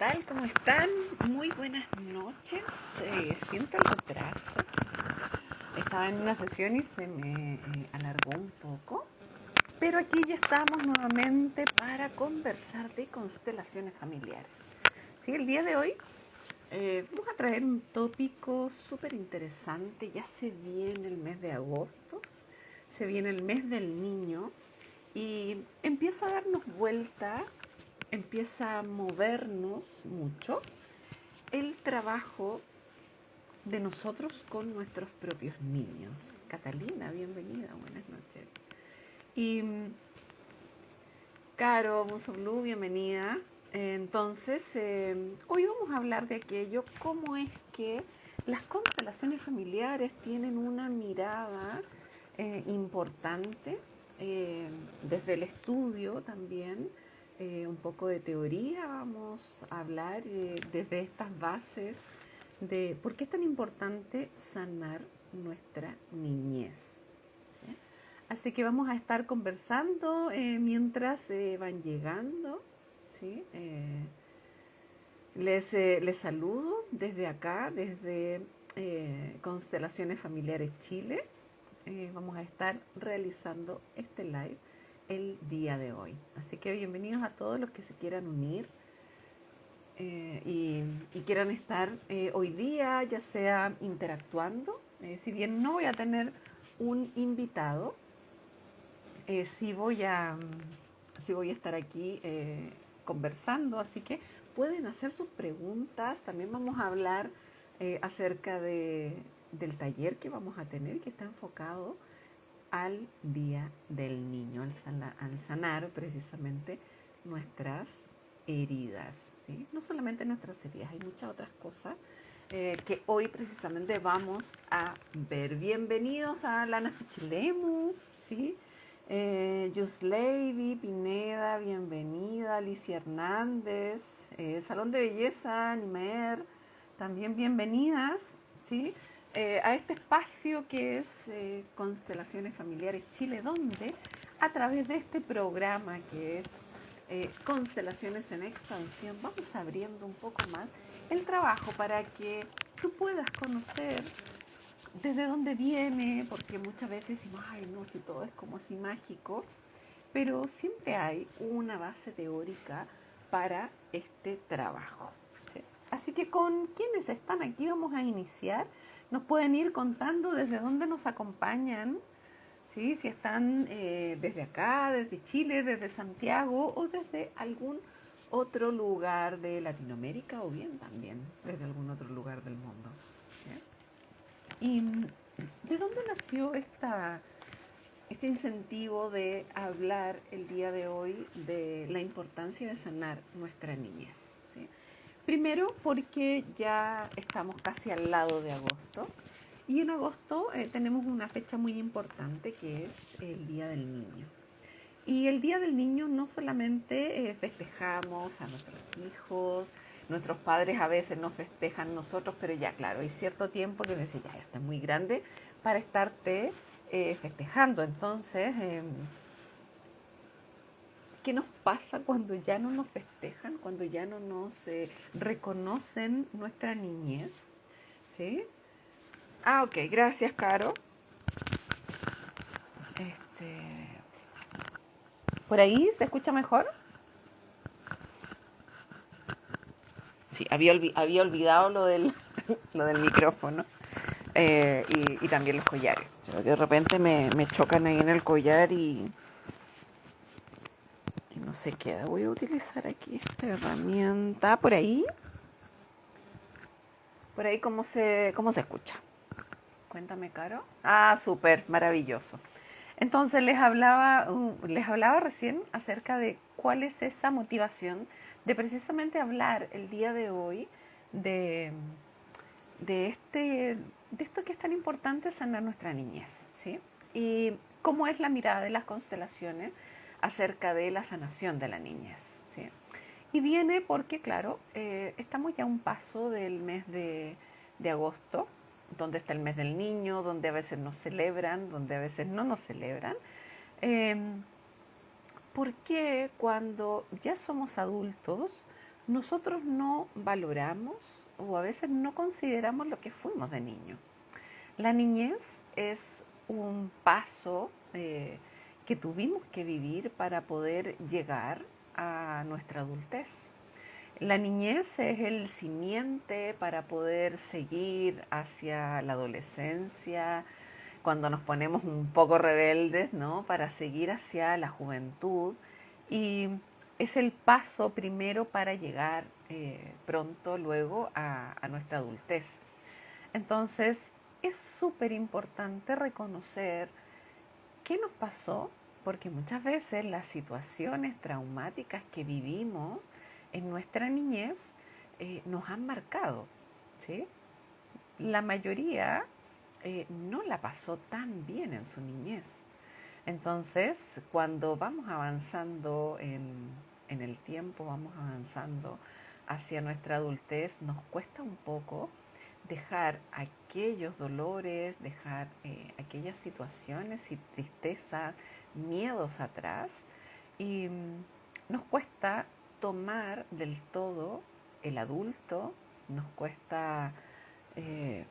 tal? ¿Cómo están? Muy buenas noches. Siento el retraso. Estaba en una sesión y se me alargó un poco. Pero aquí ya estamos nuevamente para conversar de constelaciones familiares. Sí, el día de hoy vamos a traer un tópico súper interesante. Ya se viene el mes de agosto, se viene el mes del niño y empieza a darnos vuelta, empieza a movernos mucho el trabajo de nosotros con nuestros propios niños. Catalina, bienvenida, buenas noches. Y Caro Musoblu, bienvenida. Entonces, hoy vamos a hablar de aquello, cómo es que las constelaciones familiares tienen una mirada importante desde el estudio también, un poco de teoría, vamos a hablar desde estas bases de por qué es tan importante sanar nuestra niñez. ¿Sí? Así que vamos a estar conversando mientras van llegando. ¿Sí? Les saludo desde acá, desde Constelaciones Familiares Chile. Vamos a estar realizando este live el día de hoy. Así que bienvenidos a todos los que se quieran unir y quieran estar hoy día, ya sea interactuando. Si bien no voy a tener un invitado, sí voy a estar aquí conversando, así que pueden hacer sus preguntas. También vamos a hablar acerca del taller que vamos a tener, que está enfocado al Día del Niño, al sanar precisamente nuestras heridas, ¿sí? No solamente nuestras heridas, hay muchas otras cosas que hoy precisamente vamos a ver. Bienvenidos a Lana Pichilemu, ¿sí? Yusleivi Pineda, bienvenida. Alicia Hernández, Salón de Belleza, Nimer, también bienvenidas, ¿sí? A este espacio que es Constelaciones Familiares Chile, donde a través de este programa que es Constelaciones en Expansión, vamos abriendo un poco más el trabajo para que tú puedas conocer desde dónde viene, porque muchas veces decimos, ay, no, si todo es como así mágico, pero siempre hay una base teórica para este trabajo. ¿Sí? Así que con quienes están aquí vamos a iniciar. Nos pueden ir contando desde dónde nos acompañan, ¿sí? Si están desde acá, desde Chile, desde Santiago o desde algún otro lugar de Latinoamérica o bien también desde algún otro lugar del mundo. ¿Sí? ¿Y de dónde nació este incentivo de hablar el día de hoy de la importancia de sanar nuestra niñez? ¿Sí? Primero porque ya estamos casi al lado de agosto y en agosto tenemos una fecha muy importante que es el Día del Niño. Y el Día del Niño no solamente festejamos a nuestros hijos, nuestros padres a veces nos festejan nosotros, pero ya claro, hay cierto tiempo que dice, ya está muy grande para estarte festejando. Entonces, ¿qué nos pasa cuando ya no nos festejan, cuando ya no nos reconocen nuestra niñez? ¿Sí? Ah, ok, gracias, Caro. ¿Por ahí se escucha mejor? Sí, había olvidado lo del, lo del micrófono y también los collares. De repente me chocan ahí en el collar y no se queda. Voy a utilizar aquí esta herramienta. ¿Por ahí? ¿Por ahí cómo se escucha? Cuéntame, Caro. Ah, súper, maravilloso. Entonces les hablaba recién acerca de cuál es esa motivación de precisamente hablar el día de hoy de, de esto que es tan importante, sanar nuestra niñez, ¿sí? Y cómo es la mirada de las constelaciones acerca de la sanación de la niñez, ¿sí? Y viene porque, claro, estamos ya a un paso del mes de agosto, donde está el mes del niño, donde a veces nos celebran, donde a veces no nos celebran. Eh, ¿Por qué cuando ya somos adultos nosotros no valoramos o a veces no consideramos lo que fuimos de niño. La niñez es un paso que tuvimos que vivir para poder llegar a nuestra adultez. La niñez es el simiente para poder seguir hacia la adolescencia, cuando nos ponemos un poco rebeldes, ¿no? Para seguir hacia la juventud. Y es el paso primero para llegar pronto luego a nuestra adultez. Entonces, es súper importante reconocer qué nos pasó, porque muchas veces las situaciones traumáticas que vivimos en nuestra niñez nos han marcado, ¿sí? La mayoría no la pasó tan bien en su niñez. Entonces, cuando vamos avanzando en el tiempo, vamos avanzando hacia nuestra adultez, nos cuesta un poco dejar aquellos dolores, dejar aquellas situaciones y tristezas, miedos atrás y nos cuesta tomar del todo el adulto, nos cuesta eh,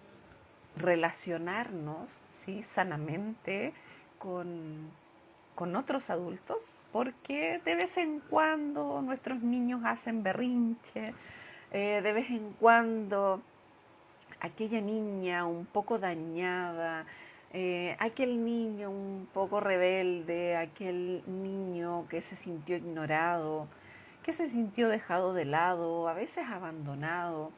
relacionarnos, ¿sí? Sanamente con, con otros adultos, porque de vez en cuando nuestros niños hacen berrinche, de vez en cuando aquella niña un poco dañada, aquel niño un poco rebelde, aquel niño que se sintió ignorado, que se sintió dejado de lado, a veces abandonado,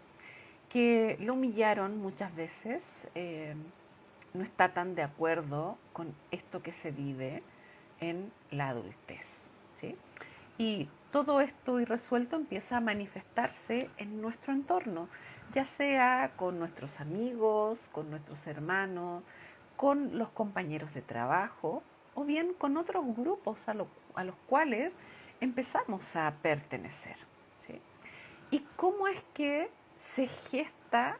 que lo humillaron muchas veces, no está tan de acuerdo con esto que se vive en la adultez, ¿sí? Y todo esto irresuelto empieza a manifestarse en nuestro entorno, ya sea con nuestros amigos, con nuestros hermanos, con los compañeros de trabajo o bien con otros grupos a los cuales empezamos a pertenecer, ¿sí? ¿Y cómo es que se gesta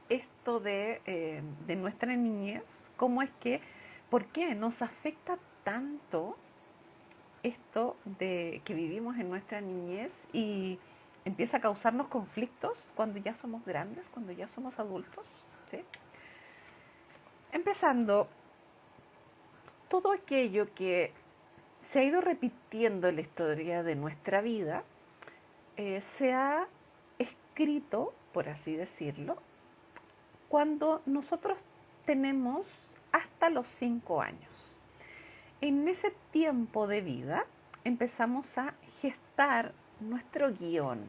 esto de nuestra niñez? ¿Cómo es que, por qué nos afecta tanto esto de que vivimos en nuestra niñez y empieza a causarnos conflictos cuando ya somos grandes, cuando ya somos adultos? ¿Sí? Empezando, todo aquello que se ha ido repitiendo en la historia de nuestra vida se ha escrito, por así decirlo, cuando nosotros tenemos hasta los 5 años. En ese tiempo de vida empezamos a gestar nuestro guión.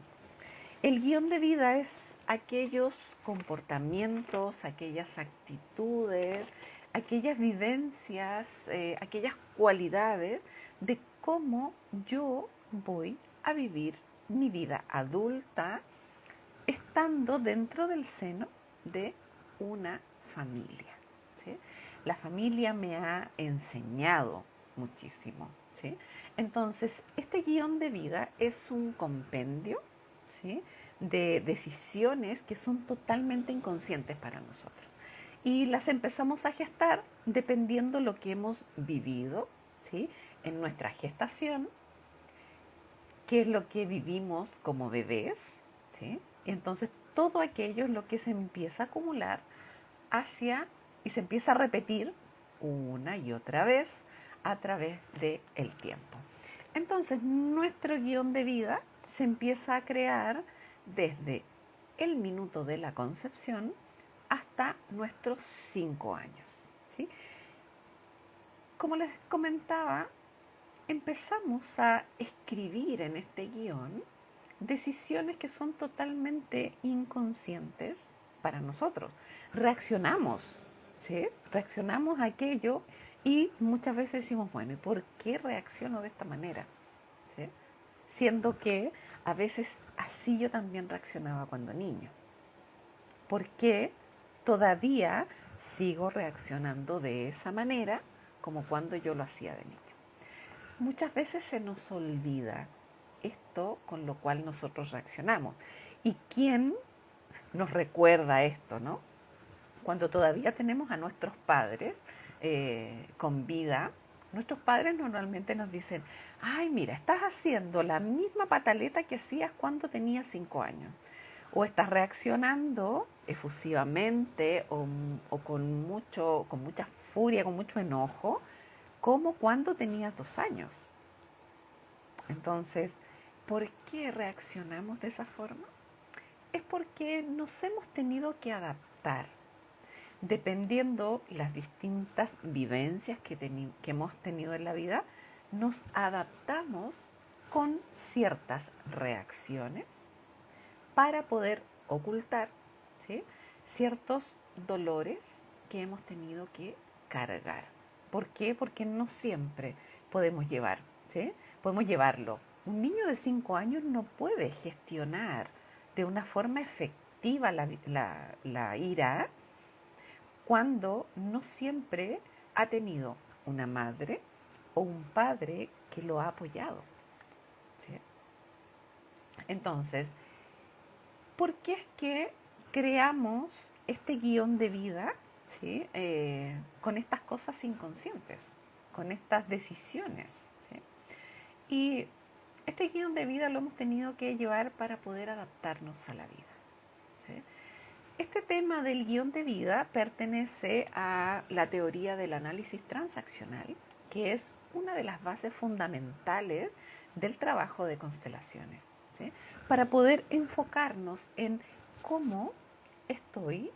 El guión de vida es aquellos comportamientos, aquellas actitudes, aquellas vivencias, aquellas cualidades de cómo yo voy a vivir mi vida adulta estando dentro del seno de una familia, ¿sí? La familia me ha enseñado muchísimo, ¿sí? Entonces, este guión de vida es un compendio, ¿sí? De decisiones que son totalmente inconscientes para nosotros. Y las empezamos a gestar dependiendo lo que hemos vivido, ¿sí? En nuestra gestación, qué es lo que vivimos como bebés, ¿sí? Y entonces todo aquello es lo que se empieza a acumular hacia y se empieza a repetir una y otra vez a través del tiempo. Entonces nuestro guión de vida se empieza a crear desde el minuto de la concepción hasta nuestros 5 años, ¿sí? Como les comentaba, empezamos a escribir en este guión decisiones que son totalmente inconscientes para nosotros. Reaccionamos, ¿sí? Reaccionamos a aquello y muchas veces decimos, bueno, ¿y por qué reacciono de esta manera? ¿Sí? Siendo que a veces así yo también reaccionaba cuando niño. ¿Por qué todavía sigo reaccionando de esa manera como cuando yo lo hacía de niño? Muchas veces se nos olvida esto con lo cual nosotros reaccionamos. ¿Y quién nos recuerda esto, no? Cuando todavía tenemos a nuestros padres con vida, Nuestros padres normalmente nos dicen, ay, mira, estás haciendo la misma pataleta que hacías cuando tenías 5 años. O estás reaccionando efusivamente o con mucha furia, con mucho enojo, como cuando tenías 2 años. Entonces, ¿por qué reaccionamos de esa forma? Es porque nos hemos tenido que adaptar, dependiendo las distintas vivencias que hemos tenido en la vida, nos adaptamos con ciertas reacciones para poder ocultar, ¿sí?, ciertos dolores que hemos tenido que cargar. ¿Por qué? Porque no siempre podemos llevar, ¿sí? Podemos llevarlo. Un niño de 5 años no puede gestionar de una forma efectiva la ira cuando no siempre ha tenido una madre o un padre que lo ha apoyado, ¿sí? Entonces, ¿por qué es que creamos este guión de vida, ¿sí?, con estas cosas inconscientes, con estas decisiones, ¿sí? Y este guión de vida lo hemos tenido que llevar para poder adaptarnos a la vida, ¿sí? Este tema del guión de vida pertenece a la teoría del análisis transaccional, que es una de las bases fundamentales del trabajo de constelaciones, ¿sí?, para poder enfocarnos en cómo estoy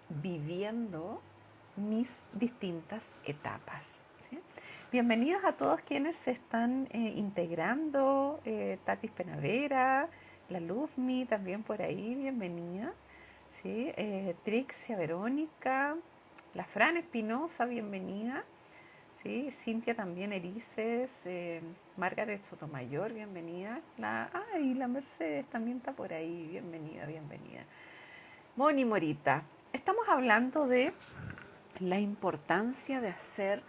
viviendo mis distintas etapas, ¿sí? Bienvenidos a todos quienes se están integrando, Tatis Penavera, la Luzmi también por ahí, bienvenida. ¿Sí? Trixia Verónica, la Fran Espinosa, bienvenida. ¿Sí? Cintia también Erices, Margaret Sotomayor, bienvenida. La Mercedes también está por ahí, bienvenida, bienvenida. Moni Morita, estamos hablando de la importancia de hacer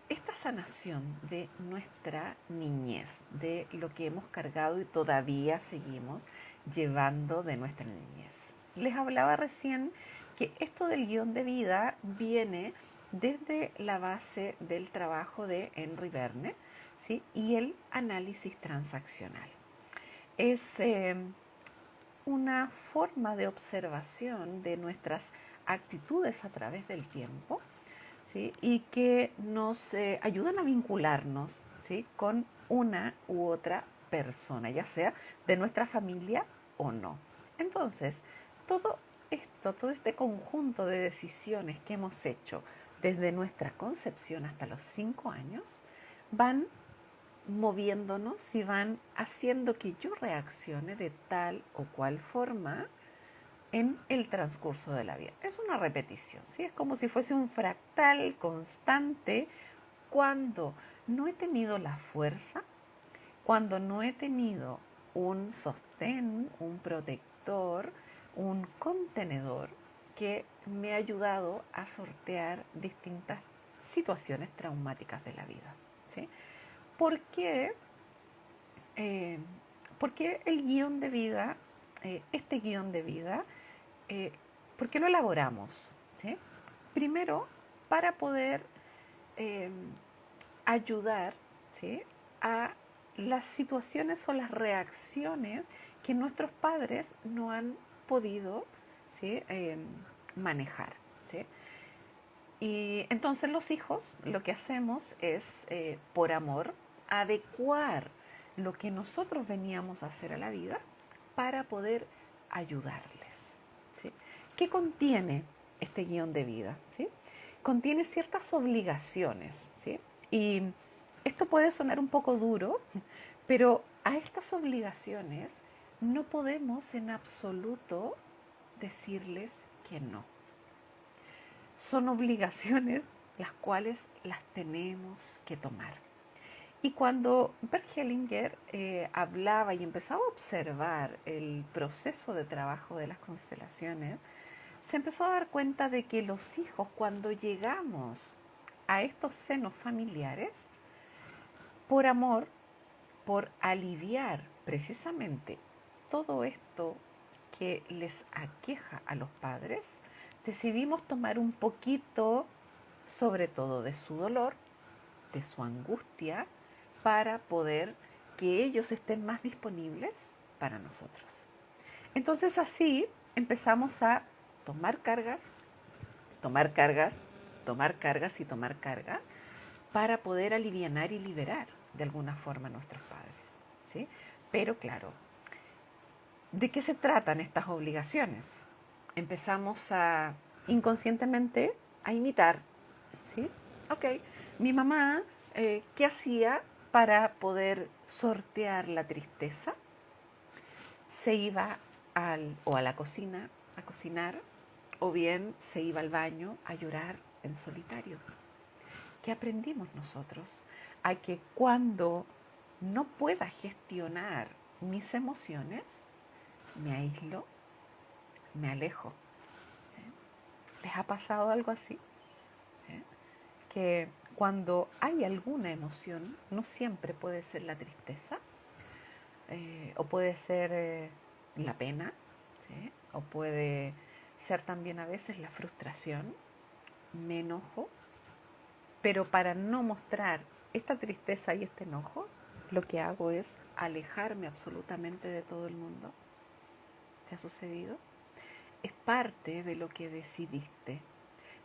esta sanación de nuestra niñez, de lo que hemos cargado y todavía seguimos llevando de nuestra niñez. Les hablaba recién que esto del guión de vida viene desde la base del trabajo de Henry Verne, ¿sí?, y el análisis transaccional. Es una forma de observación de nuestras actitudes a través del tiempo, ¿sí?, y que nos ayudan a vincularnos, ¿sí?, con una u otra persona, ya sea de nuestra familia o no. Entonces, todo este conjunto de decisiones que hemos hecho desde nuestra concepción hasta los 5 años, van moviéndonos y van haciendo que yo reaccione de tal o cual forma en el transcurso de la vida. Es una repetición, ¿sí? Es como si fuese un fractal constante cuando no he tenido la fuerza, cuando no he tenido un sostén, un protector, un contenedor que me ha ayudado a sortear distintas situaciones traumáticas de la vida, ¿sí? ¿Por qué? Porque el guión de vida, este guión de vida, ¿por qué lo elaboramos? ¿Sí? Primero, para poder eh, ayudar, ¿sí?, a las situaciones o las reacciones que nuestros padres no han podido, ¿sí?, manejar, ¿sí? Y entonces los hijos lo que hacemos es, por amor, adecuar lo que nosotros veníamos a hacer a la vida para poder ayudarles, ¿sí? ¿Qué contiene este guión de vida? ¿Sí? Contiene ciertas obligaciones, ¿sí? Y esto puede sonar un poco duro, pero a estas obligaciones no podemos en absoluto decirles que no. Son obligaciones las cuales las tenemos que tomar. Y cuando Bert Hellinger hablaba y empezaba a observar el proceso de trabajo de las constelaciones, se empezó a dar cuenta de que los hijos, cuando llegamos a estos senos familiares, por amor, por aliviar precisamente todo esto que les aqueja a los padres, decidimos tomar un poquito, sobre todo de su dolor, de su angustia para poder que ellos estén más disponibles para nosotros. Entonces así empezamos a tomar cargas, tomar cargas, tomar cargas y tomar carga para poder alivianar y liberar de alguna forma a nuestros padres, ¿sí? Pero claro, ¿de qué se tratan estas obligaciones? Empezamos a inconscientemente a imitar, ¿sí? Ok, mi mamá, ¿qué hacía para poder sortear la tristeza? Se iba o a la cocina a cocinar, o bien se iba al baño a llorar en solitario. ¿Qué aprendimos nosotros? A que cuando no pueda gestionar mis emociones, me aíslo, me alejo. ¿Sí? ¿Les ha pasado algo así? ¿Sí? Que cuando hay alguna emoción, no siempre puede ser la tristeza, o puede ser la pena, ¿sí? O puede ser también a veces la frustración, me enojo, pero para no mostrar esta tristeza y este enojo, lo que hago es alejarme absolutamente de todo el mundo. ¿Te ha sucedido? Es parte de lo que decidiste.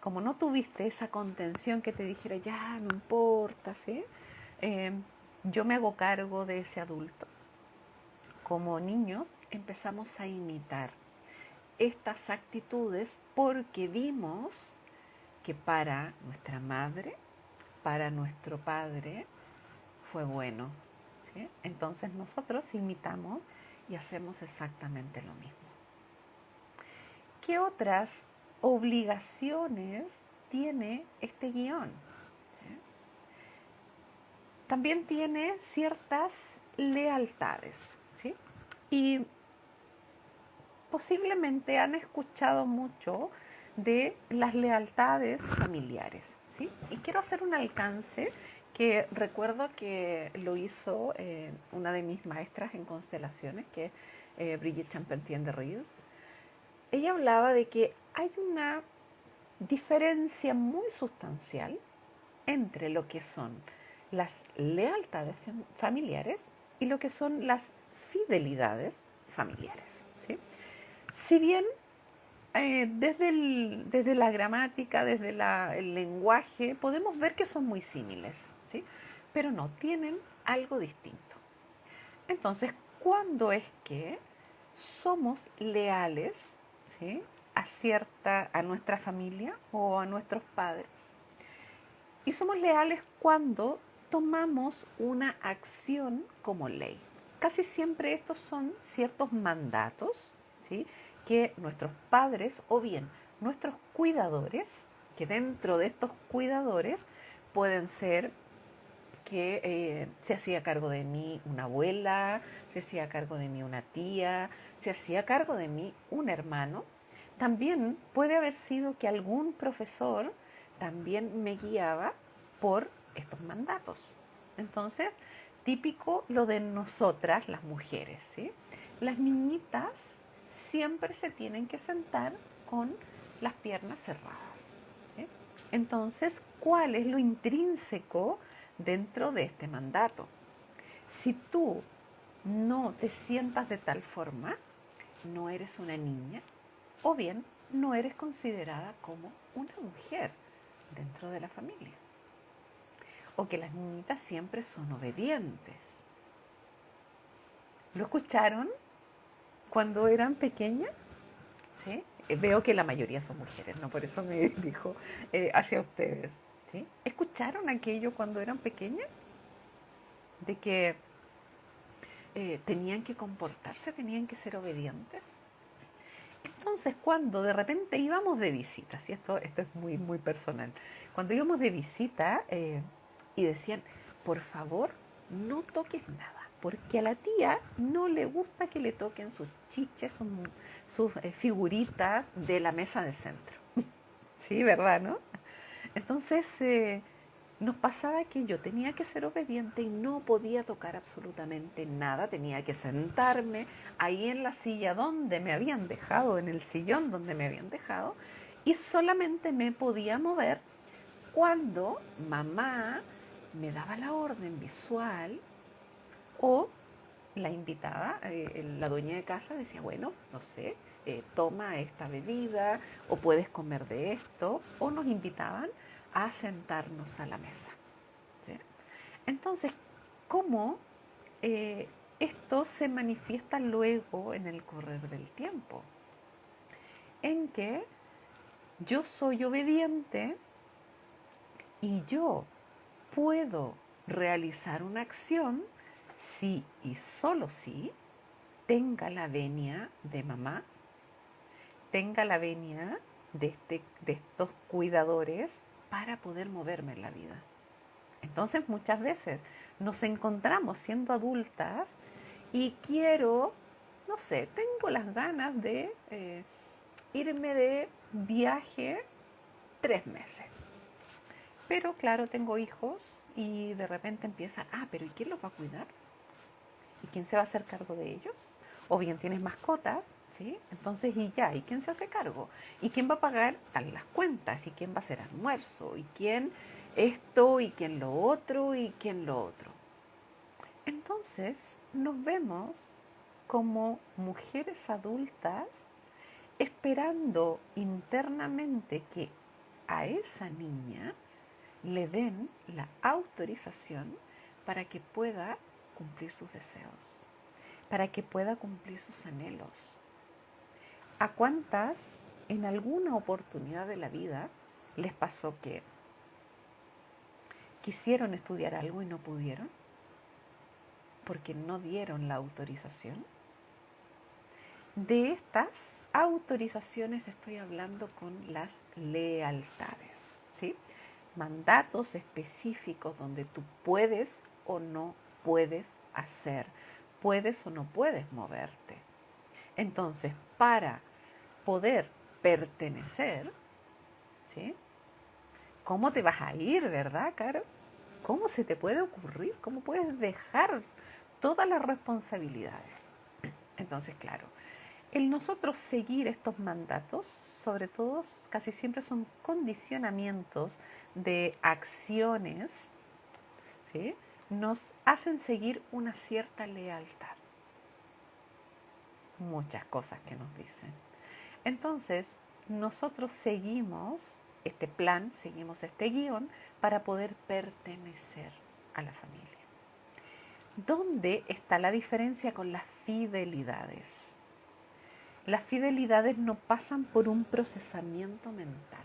Como no tuviste esa contención que te dijera, ya, no importa, ¿sí? Yo me hago cargo de ese adulto. Como niños empezamos a imitar estas actitudes porque vimos que para nuestra madre, para nuestro padre, fue bueno, ¿sí? Entonces nosotros imitamos y hacemos exactamente lo mismo. ¿Qué otras obligaciones tiene este guión? ¿Sí? También tiene ciertas lealtades, ¿sí? Y posiblemente han escuchado mucho de las lealtades familiares, ¿sí? Y quiero hacer un alcance que recuerdo que lo hizo una de mis maestras en constelaciones, que es Brigitte Champentien de Ries. Ella hablaba de que hay una diferencia muy sustancial entre lo que son las lealtades familiares y lo que son las fidelidades familiares, ¿sí? Si bien desde la gramática, desde el lenguaje, podemos ver que son muy similares, ¿sí? Pero no, tienen algo distinto. Entonces, ¿cuándo es que somos leales, ¿sí? a nuestra familia o a nuestros padres? Y somos leales cuando tomamos una acción como ley. Casi siempre estos son ciertos mandatos, ¿sí? Que nuestros padres o bien nuestros cuidadores, que dentro de estos cuidadores pueden ser que se hacía cargo de mí una abuela, se hacía cargo de mí una tía, se hacía cargo de mí un hermano. También puede haber sido que algún profesor también me guiaba por estos mandatos. Entonces, típico lo de nosotras, las mujeres, ¿sí? Las niñitas siempre se tienen que sentar con las piernas cerradas, ¿sí? Entonces, ¿cuál es lo intrínseco dentro de este mandato? Si tú no te sientas de tal forma, no eres una niña o bien no eres considerada como una mujer dentro de la familia. O que las niñitas siempre son obedientes. ¿Lo escucharon cuando eran pequeñas? ¿Sí? Veo que la mayoría son mujeres, ¿no? Por eso me dirijo hacia ustedes. ¿Sí? ¿Escucharon aquello cuando eran pequeñas? De que tenían que comportarse, tenían que ser obedientes. Entonces, cuando de repente íbamos de visita, ¿sí? Esto es muy, muy personal, cuando íbamos de visita y decían, por favor, no toques nada, porque a la tía no le gusta que le toquen sus chiches, sus figuritas de la mesa de centro. Sí, ¿verdad, no? Entonces, nos pasaba que yo tenía que ser obediente y no podía tocar absolutamente nada, tenía que sentarme ahí en la silla donde me habían dejado, en el sillón donde me habían dejado, y solamente me podía mover cuando mamá me daba la orden visual o la invitada, la dueña de casa decía, bueno, no sé, toma esta bebida o puedes comer de esto, o nos invitaban a sentarnos a la mesa. ¿Sí? Entonces, ¿cómo esto se manifiesta luego en el correr del tiempo? En que yo soy obediente y yo puedo realizar una acción si y solo si tenga la venia de mamá, tenga la venia de estos cuidadores para poder moverme en la vida. Entonces muchas veces nos encontramos siendo adultas y quiero, no sé, tengo las ganas de irme de viaje 3 meses. Pero claro, tengo hijos y de repente empieza, pero ¿y quién los va a cuidar? ¿Y quién se va a hacer cargo de ellos? O bien tienes mascotas, ¿sí? Entonces, ¿y quién se hace cargo? ¿Y quién va a pagar las cuentas? ¿Y quién va a hacer almuerzo? ¿Y quién esto? ¿Y quién lo otro? ¿Y quién lo otro? Entonces, nos vemos como mujeres adultas esperando internamente que a esa niña le den la autorización para que pueda cumplir sus deseos, para que pueda cumplir sus anhelos. ¿A cuántas en alguna oportunidad de la vida les pasó que quisieron estudiar algo y no pudieron porque no dieron la autorización? De estas autorizaciones estoy hablando con las lealtades, ¿sí? Mandatos específicos donde tú puedes o no puedes hacer, puedes o no puedes moverte. Entonces, para poder pertenecer, ¿sí? ¿Cómo te vas a ir, verdad, Caro? ¿Cómo se te puede ocurrir? ¿Cómo puedes dejar todas las responsabilidades? Entonces, claro, el nosotros seguir estos mandatos, sobre todo, casi siempre son condicionamientos de acciones, ¿sí? Nos hacen seguir una cierta lealtad. Muchas cosas que nos dicen. Entonces, nosotros seguimos este plan, seguimos este guión para poder pertenecer a la familia. ¿Dónde está la diferencia con las fidelidades? Las fidelidades no pasan por un procesamiento mental,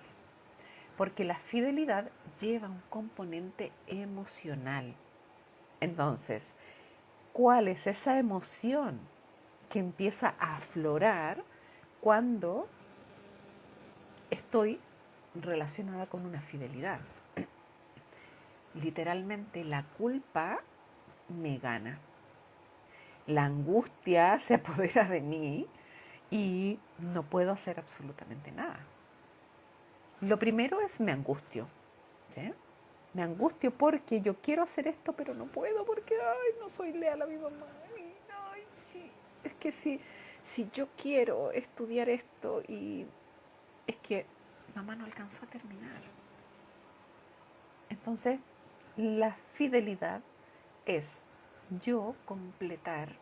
porque la fidelidad lleva un componente emocional. Entonces, ¿cuál es esa emoción que empieza a aflorar cuando estoy relacionada con una fidelidad? Literalmente la culpa me gana. La angustia se apodera de mí y no puedo hacer absolutamente nada. Lo primero es me angustio, ¿sí? Me angustio porque yo quiero hacer esto, pero no puedo porque no soy leal a mi mamá. Ay, sí. Es que si yo quiero estudiar esto y es que mamá no alcanzó a terminar. Entonces, la fidelidad es yo completar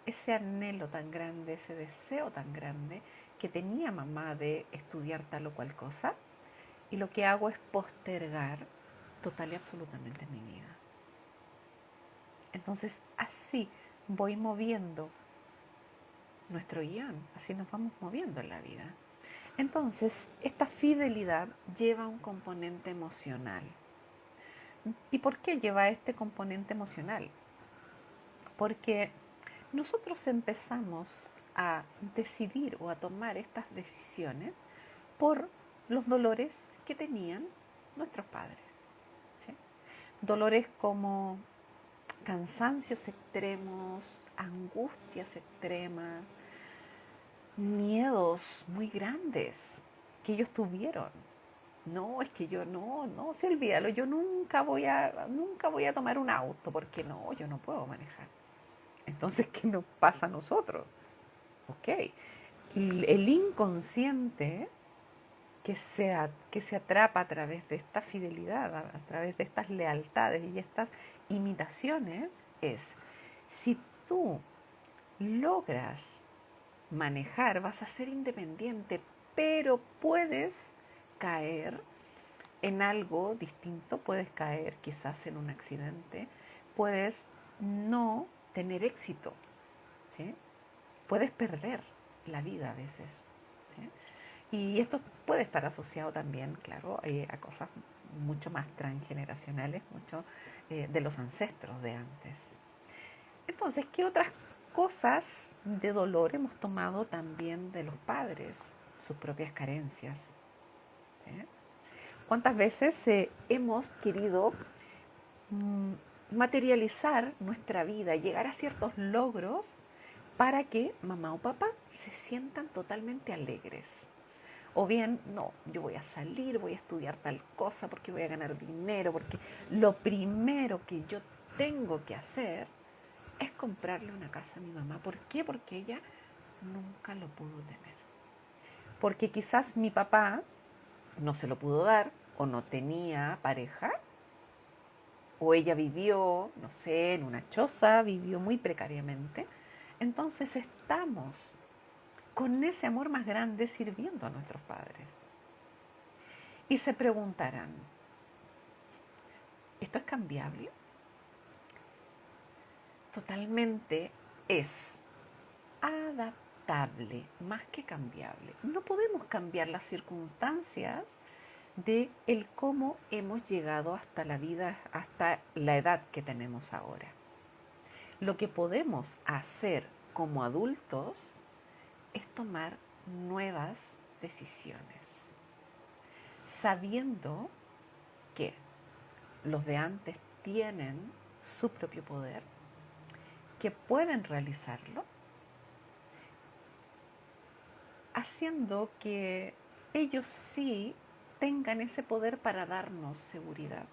ese anhelo tan grande, ese deseo tan grande que tenía mamá de estudiar tal o cual cosa, y lo que hago es postergar total y absolutamente mi vida. Entonces, así voy moviendo nuestro guión, así nos vamos moviendo en la vida. Entonces, esta fidelidad lleva un componente emocional. ¿Y por qué lleva este componente emocional? Porque nosotros empezamos a decidir o a tomar estas decisiones por los dolores que tenían nuestros padres, ¿sí? Dolores como cansancios extremos, angustias extremas, miedos muy grandes que ellos tuvieron. No, es que yo no, se olvídalo, yo nunca voy a tomar un auto porque no, yo no puedo manejar. Entonces, ¿qué nos pasa a nosotros? Ok, el inconsciente que se atrapa a través de esta fidelidad, a través de estas lealtades y estas imitaciones, es, si tú logras manejar, vas a ser independiente, pero puedes caer en algo distinto, puedes caer quizás en un accidente, puedes no tener éxito, ¿sí? Puedes perder la vida a veces, ¿sí? Y esto puede estar asociado también, claro, a cosas mucho más transgeneracionales, mucho de los ancestros de antes. Entonces, ¿qué otras cosas de dolor hemos tomado también de los padres? Sus propias carencias. ¿Sí? ¿Cuántas veces hemos querido mm, materializar nuestra vida, llegar a ciertos logros para que mamá o papá se sientan totalmente alegres? O bien, no, yo voy a salir, voy a estudiar tal cosa porque voy a ganar dinero, porque lo primero que yo tengo que hacer es comprarle una casa a mi mamá. ¿Por qué? Porque ella nunca lo pudo tener. Porque quizás mi papá no se lo pudo dar, o no tenía pareja, o ella vivió, no sé, en una choza, vivió muy precariamente. Entonces estamos con ese amor más grande sirviendo a nuestros padres. Y se preguntarán, ¿esto es cambiable? Totalmente es adaptable, más que cambiable. No podemos cambiar las circunstancias de el cómo hemos llegado hasta la vida, hasta la edad que tenemos ahora. Lo que podemos hacer como adultos es tomar nuevas decisiones, sabiendo que los de antes tienen su propio poder, que pueden realizarlo, haciendo que ellos sí tengan ese poder para darnos seguridad,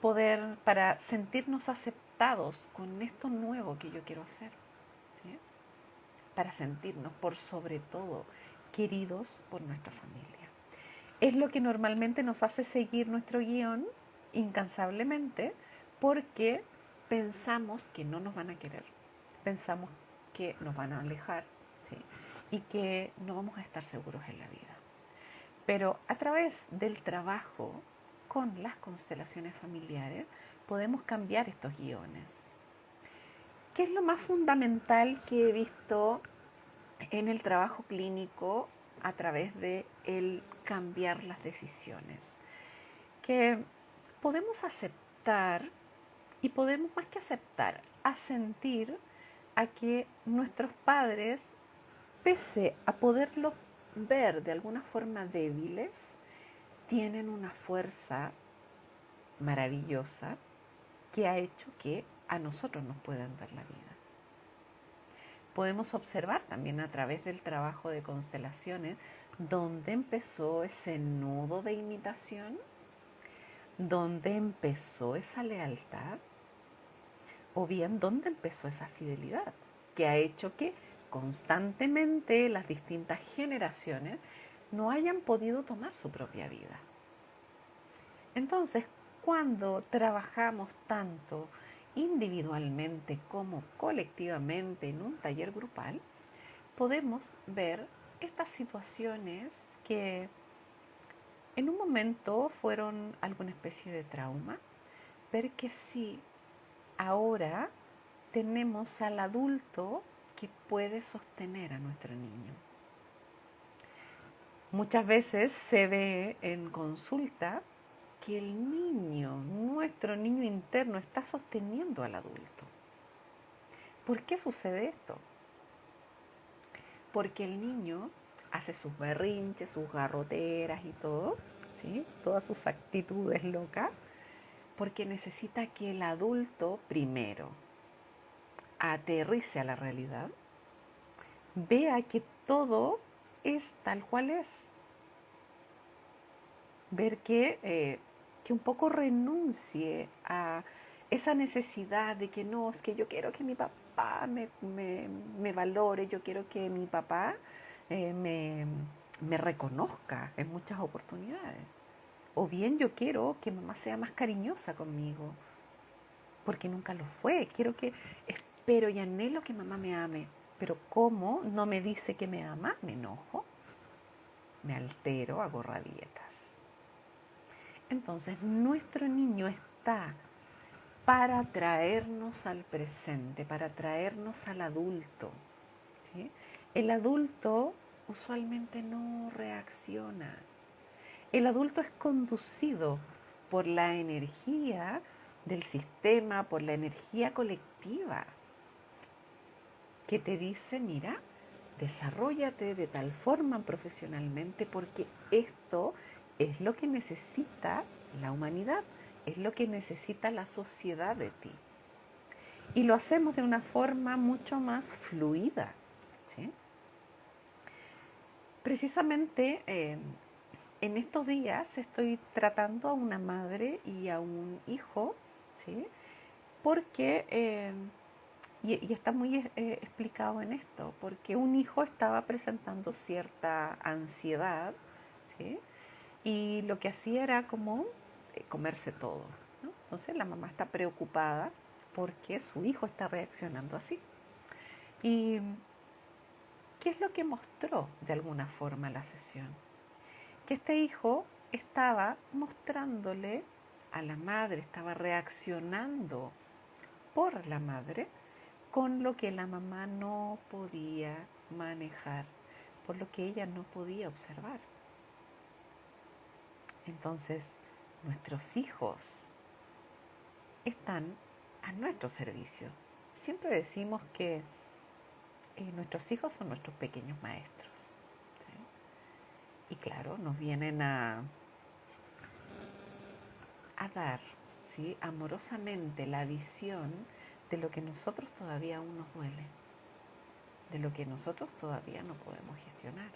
poder para sentirnos aceptados con esto nuevo que yo quiero hacer, ¿sí? Para sentirnos, por sobre todo, queridos por nuestra familia. Es lo que normalmente nos hace seguir nuestro guión incansablemente porque pensamos que no nos van a querer, pensamos que nos van a alejar, ¿sí? Y que no vamos a estar seguros en la vida. Pero a través del trabajo con las constelaciones familiares podemos cambiar estos guiones. ¿Qué es lo más fundamental que he visto en el trabajo clínico a través de el cambiar las decisiones? Que podemos aceptar, y podemos más que aceptar, asentir a que nuestros padres, pese a poderlos ver de alguna forma débiles, tienen una fuerza maravillosa que ha hecho que a nosotros nos puedan dar la vida. Podemos observar también a través del trabajo de constelaciones dónde empezó ese nudo de imitación, dónde empezó esa lealtad, o bien dónde empezó esa fidelidad, que ha hecho que constantemente las distintas generaciones no hayan podido tomar su propia vida. Entonces, cuando trabajamos tanto individualmente como colectivamente en un taller grupal, podemos ver estas situaciones que en un momento fueron alguna especie de trauma, ver que sí, ahora tenemos al adulto que puede sostener a nuestro niño. Muchas veces se ve en consulta que el niño, nuestro niño interno, está sosteniendo al adulto. ¿Por qué sucede esto? Porque el niño hace sus berrinches, sus garroteras y todo, ¿sí? Todas sus actitudes locas, porque necesita que el adulto primero aterrice a la realidad, vea que todo es tal cual es, ver que un poco renuncie a esa necesidad de que no, es que yo quiero que mi papá me valore, yo quiero que mi papá me, me reconozca en muchas oportunidades. O bien yo quiero que mamá sea más cariñosa conmigo, porque nunca lo fue. Espero y anhelo que mamá me ame. Pero ¿cómo no me dice que me ama? Me enojo, me altero, hago rabietas. Entonces nuestro niño está para traernos al presente, para traernos al adulto, ¿sí? El adulto usualmente no reacciona. El adulto es conducido por la energía del sistema, por la energía colectiva, que te dice, mira, desarróllate de tal forma profesionalmente porque esto es lo que necesita la humanidad, es lo que necesita la sociedad de ti. Y lo hacemos de una forma mucho más fluida, ¿sí? Precisamente en estos días estoy tratando a una madre y a un hijo, ¿sí? Porque, y está muy explicado en esto, porque un hijo estaba presentando cierta ansiedad, ¿sí? Y lo que hacía era como comerse todo, ¿no? Entonces la mamá está preocupada porque su hijo está reaccionando así. ¿Y qué es lo que mostró de alguna forma la sesión? Que este hijo estaba mostrándole a la madre, estaba reaccionando por la madre con lo que la mamá no podía manejar, por lo que ella no podía observar. Entonces, nuestros hijos están a nuestro servicio. Siempre decimos que nuestros hijos son nuestros pequeños maestros, ¿sí? Y claro, nos vienen a dar, ¿sí?, amorosamente la visión de lo que nosotros todavía aún nos duele, de lo que nosotros todavía no podemos gestionar,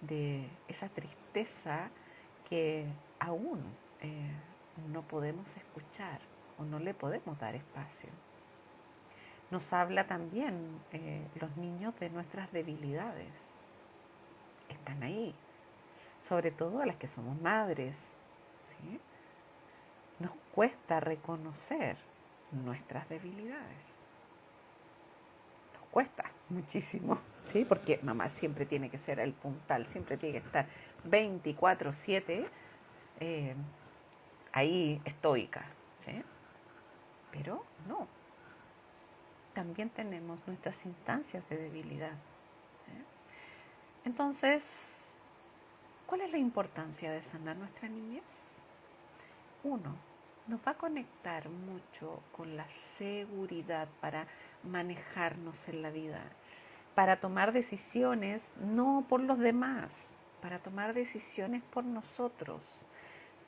de esa tristeza que aún no podemos escuchar o no le podemos dar espacio. Nos habla también los niños de nuestras debilidades. Están ahí, sobre todo a las que somos madres, ¿sí? Nos cuesta reconocer nuestras debilidades. Nos cuesta muchísimo, ¿sí? Porque mamá siempre tiene que ser el puntal, siempre tiene que estar 24/7 ahí estoica, ¿sí? Pero no, también tenemos nuestras instancias de debilidad, ¿sí? Entonces, ¿cuál es la importancia de sanar nuestra niñez? Uno, nos va a conectar mucho con la seguridad para manejarnos en la vida, para tomar decisiones no por los demás, para tomar decisiones por nosotros,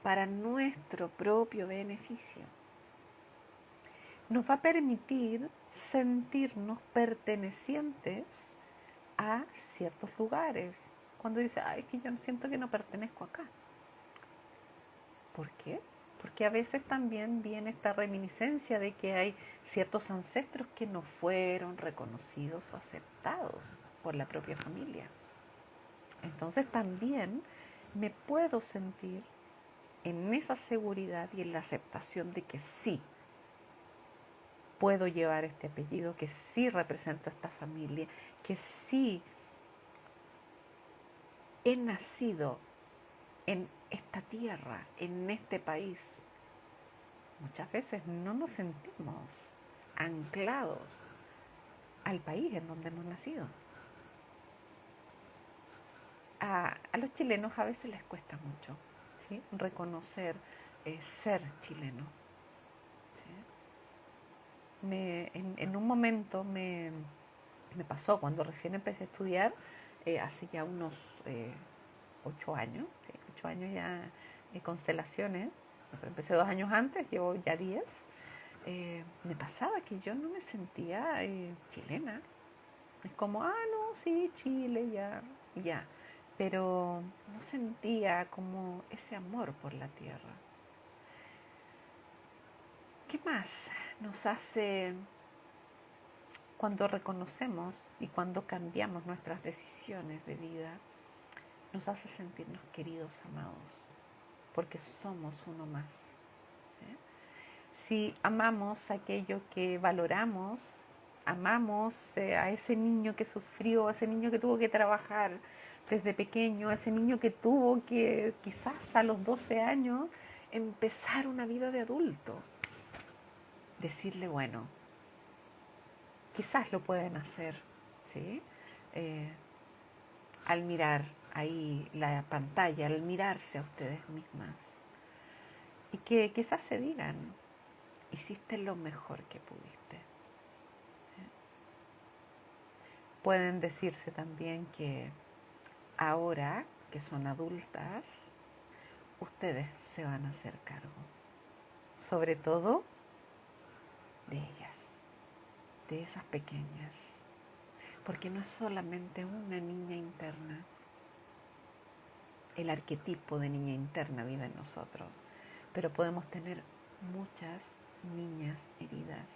para nuestro propio beneficio. Nos va a permitir sentirnos pertenecientes a ciertos lugares. Cuando dice, ay, es que yo siento que no pertenezco acá. ¿Por qué? Porque a veces también viene esta reminiscencia de que hay ciertos ancestros que no fueron reconocidos o aceptados por la propia familia. Entonces también me puedo sentir en esa seguridad y en la aceptación de que sí, puedo llevar este apellido, que sí represento a esta familia, que sí he nacido en esta tierra, en este país. Muchas veces no nos sentimos anclados al país en donde hemos nacido. A los chilenos a veces les cuesta mucho, ¿sí?, reconocer ser chileno, ¿sí? En un momento me pasó cuando recién empecé a estudiar, hace ya unos 8 años, ¿sí?, 8 años ya, constelaciones. Empecé 2 años antes, llevo ya 10. Me pasaba que yo no me sentía chilena. Es como, no, sí, Chile, ya, ya. Pero no sentía como ese amor por la tierra. ¿Qué más nos hace cuando reconocemos y cuando cambiamos nuestras decisiones de vida? nos hace sentirnos queridos, amados, porque somos uno más. ¿Sí? Si amamos aquello que valoramos, amamos a ese niño que sufrió, a ese niño que tuvo que trabajar desde pequeño, a ese niño que tuvo que quizás a los 12 años empezar una vida de adulto, decirle, bueno, quizás lo pueden hacer, ¿sí? Eh, al mirar ahí la pantalla, al mirarse a ustedes mismas, y que quizás se digan, hiciste lo mejor que pudiste. Pueden decirse también que ahora que son adultas, ustedes se van a hacer cargo, sobre todo de ellas, de esas pequeñas, porque no es solamente una niña interna, el arquetipo de niña interna vive en nosotros, pero podemos tener muchas niñas heridas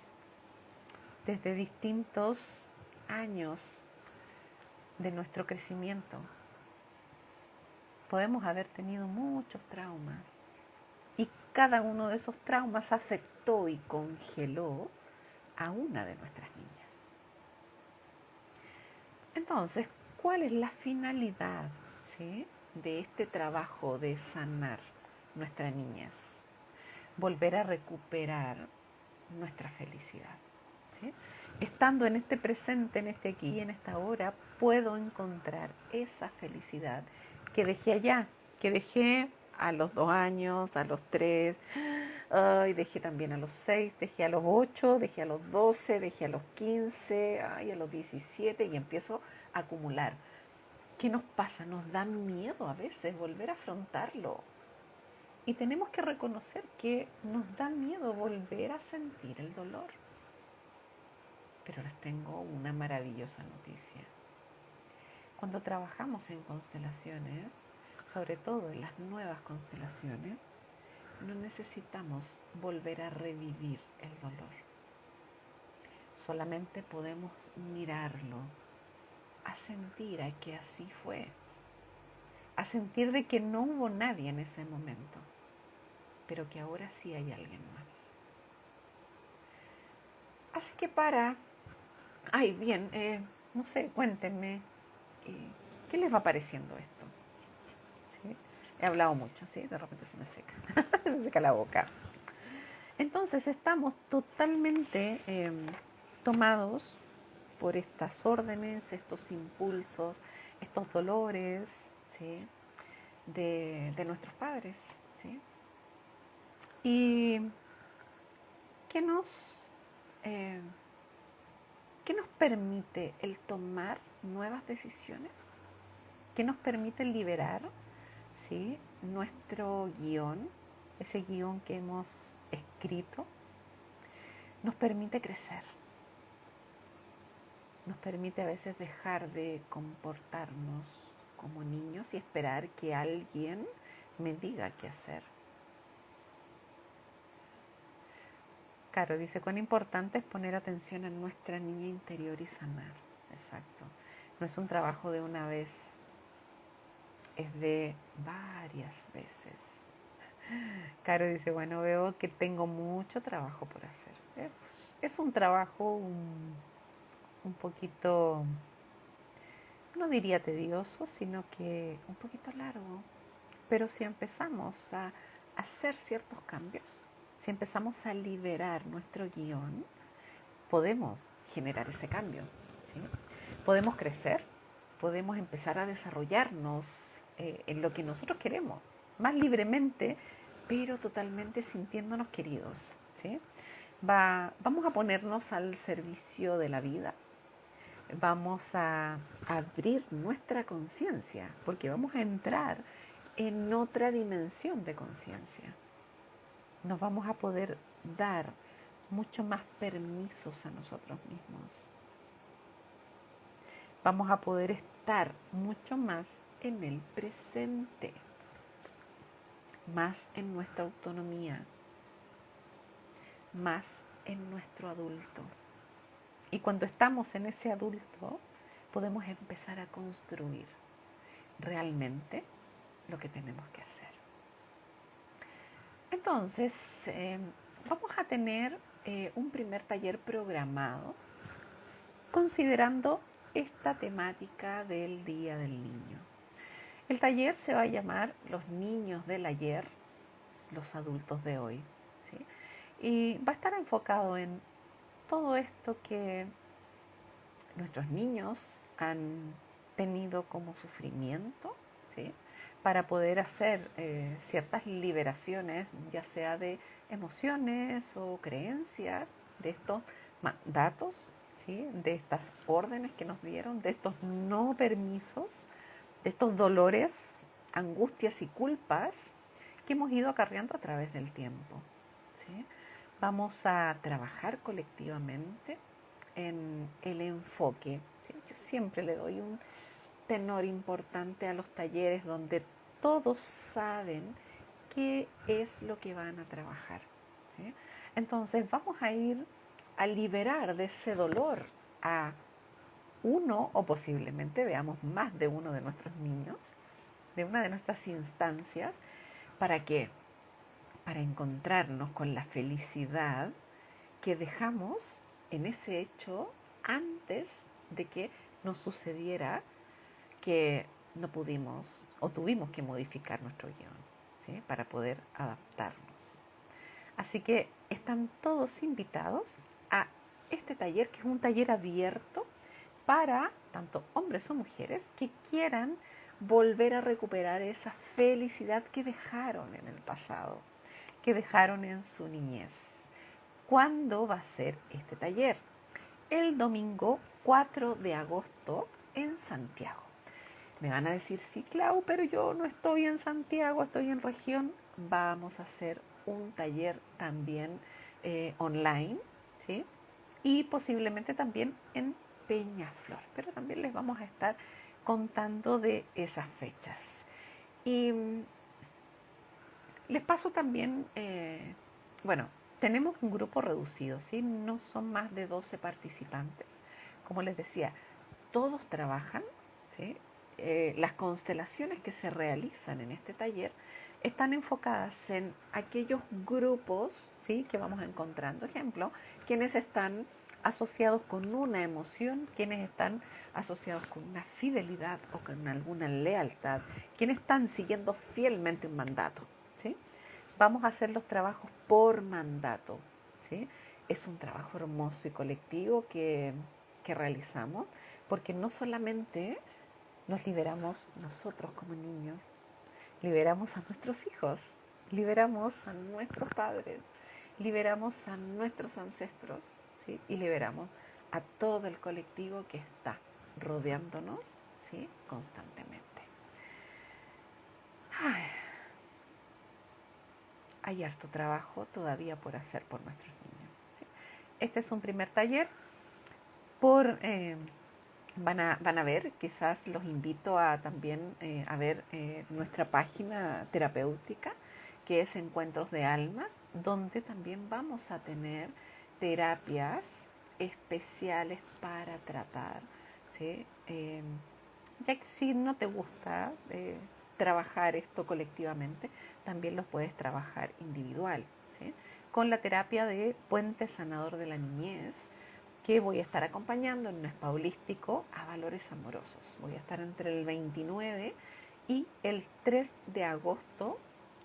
desde distintos años de nuestro crecimiento. Podemos haber tenido muchos traumas y cada uno de esos traumas afectó y congeló a una de nuestras niñas. Entonces, ¿cuál es la finalidad, ¿sí?, de este trabajo de sanar nuestra niñez? Volver a recuperar nuestra felicidad, ¿sí? Estando en este presente, en este aquí y en esta hora, puedo encontrar esa felicidad que dejé allá, que dejé a los 2 años, a los 3, dejé también a los 6, dejé a los 8, dejé a los 12, dejé a los 15, a los 17 y empiezo a acumular. ¿Qué nos pasa? Nos da miedo a veces volver a afrontarlo. Y tenemos que reconocer que nos da miedo volver a sentir el dolor. Pero les tengo una maravillosa noticia. Cuando trabajamos en constelaciones, sobre todo en las nuevas constelaciones, no necesitamos volver a revivir el dolor. Solamente podemos mirarlo, a sentir a que así fue, a sentir de que no hubo nadie en ese momento, pero que ahora sí hay alguien más. Así que no sé, cuéntenme, ¿qué les va pareciendo esto? ¿Sí? He hablado mucho, ¿sí? De repente se me seca, se me seca la boca. Entonces estamos totalmente tomados por estas órdenes, estos impulsos, estos dolores, ¿sí?, de nuestros padres, ¿sí? Y ¿qué eh, ¿qué nos permite el tomar nuevas decisiones? ¿Qué nos permite liberar, ¿sí?, nuestro guión, ese guión que hemos escrito? Nos permite crecer, nos permite a veces dejar de comportarnos como niños y esperar que alguien me diga qué hacer. Caro dice, cuán importante es poner atención a nuestra niña interior y sanar. Exacto. No es un trabajo de una vez, es de varias veces. Caro dice, bueno, veo que tengo mucho trabajo por hacer. Es un trabajo un poquito, no diría tedioso, sino que un poquito largo. Pero si empezamos a hacer ciertos cambios, si empezamos a liberar nuestro guión, podemos generar ese cambio, ¿sí? Podemos crecer, podemos empezar a desarrollarnos en lo que nosotros queremos, más libremente, pero totalmente sintiéndonos queridos, ¿sí? Vamos a ponernos al servicio de la vida, vamos a abrir nuestra conciencia, porque vamos a entrar en otra dimensión de conciencia. Nos vamos a poder dar mucho más permisos a nosotros mismos. Vamos a poder estar mucho más en el presente, más en nuestra autonomía, más en nuestro adulto. Y cuando estamos en ese adulto, podemos empezar a construir. realmente lo que tenemos que hacer. Entonces, vamos a tener un primer taller programado considerando esta temática del Día del Niño. El taller se va a llamar Los niños del ayer, los adultos de hoy, ¿sí? Y va a estar enfocado en todo esto que nuestros niños han tenido como sufrimiento, ¿sí? Para poder hacer ciertas liberaciones, ya sea de emociones o creencias, de estos mandatos, ¿sí? De estas órdenes que nos dieron, de estos no permisos, de estos dolores, angustias y culpas que hemos ido acarreando a través del tiempo, ¿sí? Vamos a trabajar colectivamente en el enfoque, ¿sí? Yo siempre le doy un tenor importante a los talleres donde todos saben qué es lo que van a trabajar, ¿sí? Entonces vamos a ir a liberar de ese dolor a uno o posiblemente veamos más de uno de nuestros niños, de una de nuestras instancias. ¿Para qué? Para encontrarnos con la felicidad que dejamos en ese hecho antes de que nos sucediera que no pudimos o tuvimos que modificar nuestro guión, ¿sí? Para poder adaptarnos. Así que están todos invitados a este taller, que es un taller abierto para tanto hombres o mujeres que quieran volver a recuperar esa felicidad que dejaron en el pasado, que dejaron en su niñez. ¿Cuándo va a ser este taller? El domingo 4 de agosto en Santiago. Me van a decir, sí, Clau, pero yo no estoy en Santiago, estoy en región. Vamos a hacer un taller también online, ¿sí? Y posiblemente también en Peñaflor, pero también les vamos a estar contando de esas fechas. Y les paso también, bueno, tenemos un grupo reducido, ¿sí? No son más de 12 participantes. Como les decía, todos trabajan, ¿sí? Las constelaciones que se realizan en este taller están enfocadas en aquellos grupos, ¿sí? Que vamos encontrando. Ejemplo, quienes están asociados con una emoción, quienes están asociados con una fidelidad o con alguna lealtad, quienes están siguiendo fielmente un mandato, ¿sí? Vamos a hacer los trabajos por mandato, ¿sí? Es un trabajo hermoso y colectivo que realizamos, porque no solamente nos liberamos nosotros como niños, liberamos a nuestros hijos, liberamos a nuestros padres, liberamos a nuestros ancestros, ¿sí? Y liberamos a todo el colectivo que está rodeándonos, ¿sí? Constantemente. Ay, hay harto trabajo todavía por hacer por nuestros niños, ¿sí? Este es un primer taller. Van a ver, quizás los invito a también a ver nuestra página terapéutica, que es Encuentros de Almas, donde también vamos a tener terapias especiales para tratar, ¿sí? Ya que si no te gusta trabajar esto colectivamente, también los puedes trabajar individual, ¿sí? Con la terapia de Puente Sanador de la Niñez, que voy a estar acompañando en un spa holístico a valores amorosos. Voy a estar entre el 29 y el 3 de agosto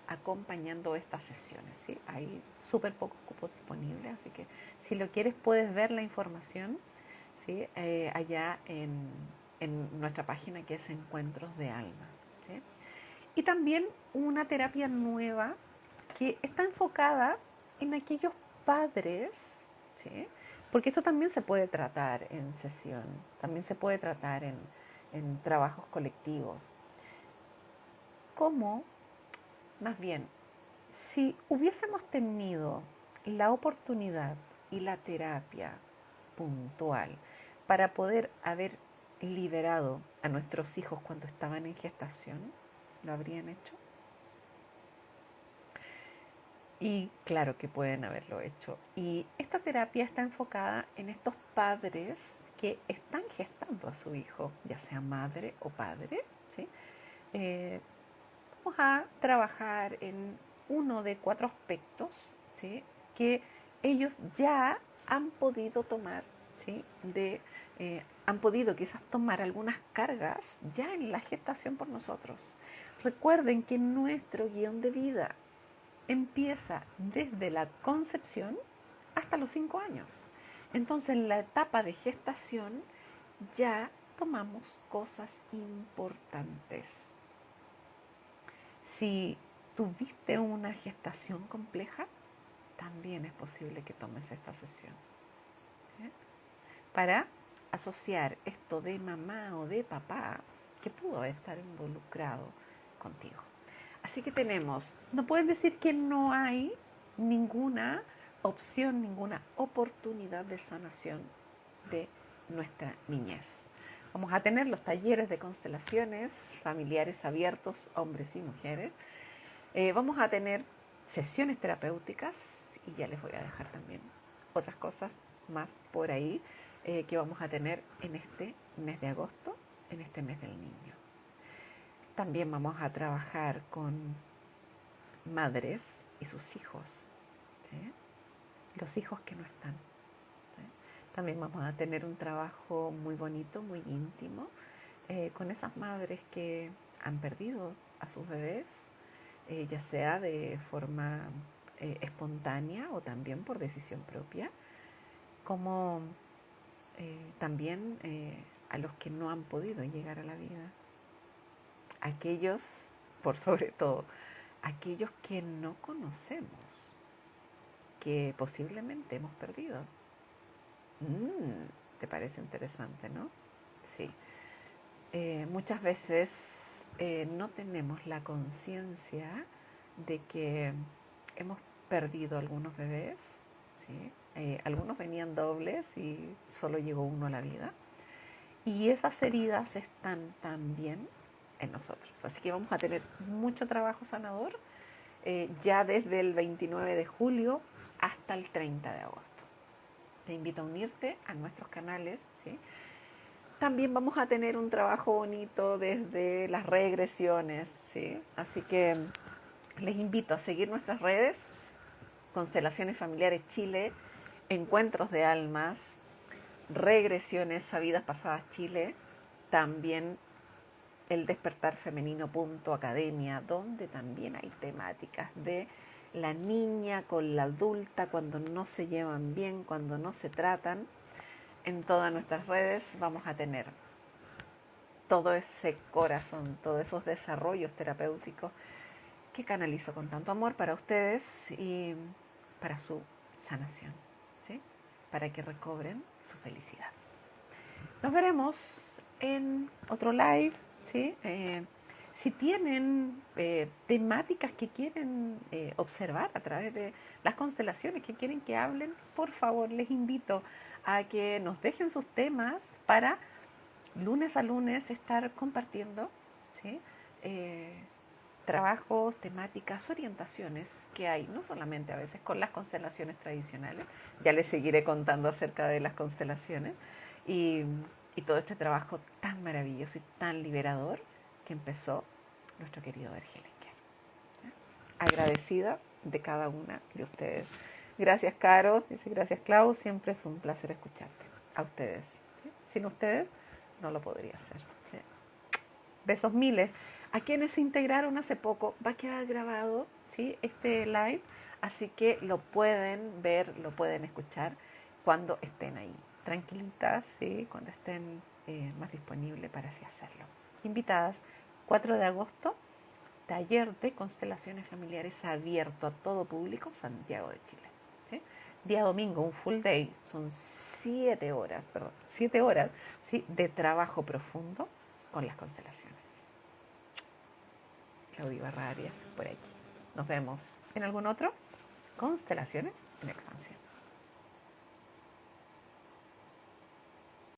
acompañando estas sesiones, ¿sí? Hay súper pocos cupos disponibles, así que si lo quieres puedes ver la información, ¿sí? Allá en nuestra página, que es Encuentros de Almas, ¿sí? Y también una terapia nueva que está enfocada en aquellos padres, ¿sí? Porque esto también se puede tratar en sesión, también se puede tratar en trabajos colectivos. ¿Cómo? Más bien, si hubiésemos tenido la oportunidad y la terapia puntual para poder haber liberado a nuestros hijos cuando estaban en gestación, ¿lo habrían hecho? Y claro que pueden haberlo hecho. Y esta terapia está enfocada en estos padres que están gestando a su hijo, ya sea madre o padre, ¿sí? eh, vamos a trabajar en uno de 4 aspectos, ¿sí?, que ellos ya han podido tomar, ¿sí?, han podido quizás tomar algunas cargas ya en la gestación por nosotros. Recuerden que nuestro guión de vida empieza desde la concepción hasta los 5 años. Entonces, en la etapa de gestación ya tomamos cosas importantes. Si tuviste una gestación compleja, también es posible que tomes esta sesión, ¿sí?, para asociar esto de mamá o de papá que pudo estar involucrado contigo. Así que tenemos, no puedes decir que no hay ninguna opción, ninguna oportunidad de sanación de nuestra niñez. Vamos a tener los talleres de constelaciones familiares abiertos, hombres y mujeres. Vamos a tener sesiones terapéuticas y ya les voy a dejar también otras cosas más por ahí que vamos a tener en este mes de agosto, en este mes del niño. También vamos a trabajar con madres y sus hijos, ¿sí?, los hijos que no están, ¿sí? También vamos a tener un trabajo muy bonito, muy íntimo, con esas madres que han perdido a sus bebés, ya sea de forma espontánea o también por decisión propia, como también a los que no han podido llegar a la vida. Aquellos, por sobre todo, aquellos que no conocemos, que posiblemente hemos perdido. ¿Te parece interesante, no? Sí. Muchas veces no tenemos la conciencia de que hemos perdido algunos bebés, ¿sí? Algunos venían dobles y solo llegó uno a la vida. Y esas heridas están también en nosotros. Así que vamos a tener mucho trabajo sanador ya desde el 29 de julio hasta el 30 de agosto. Te invito a unirte a nuestros canales, ¿sí? También vamos a tener un trabajo bonito desde las regresiones, ¿sí? Así que les invito a seguir nuestras redes, Constelaciones Familiares Chile, Encuentros de Almas, Regresiones a Vidas Pasadas Chile, también el Despertar Femenino.academia, donde también hay temáticas de la niña con la adulta cuando no se llevan bien, cuando no se tratan. En todas nuestras redes vamos a tener todo ese corazón, todos esos desarrollos terapéuticos que canalizo con tanto amor para ustedes y para su sanación, ¿sí?, para que recobren su felicidad. Nos veremos en otro live, ¿sí? Si tienen temáticas que quieren observar a través de las constelaciones, que quieren que hablen, por favor les invito a que nos dejen sus temas para lunes a lunes estar compartiendo, ¿sí?, trabajos, temáticas, orientaciones que hay, no solamente a veces con las constelaciones tradicionales, ya les seguiré contando acerca de las constelaciones, y todo este trabajo tan maravilloso y tan liberador que empezó nuestro querido Bergelenker. Agradecida de cada una de ustedes. Gracias, Caro, dice gracias, Clau, siempre es un placer escucharte. A ustedes, ¿sí? Sin ustedes no lo podría hacer, ¿sí? Besos miles. A quienes se integraron hace poco, va a quedar grabado, ¿sí?, este live, así que lo pueden ver, lo pueden escuchar cuando estén ahí, tranquilitas, ¿sí?, cuando estén más disponibles para así hacerlo. Invitadas, 4 de agosto, taller de constelaciones familiares abierto a todo público, Santiago de Chile, ¿sí? Día domingo, un full day, son 7 horas, ¿sí?, de trabajo profundo con las constelaciones. Claudia Barra Arias, por aquí. Nos vemos en algún otro. Constelaciones en expansión.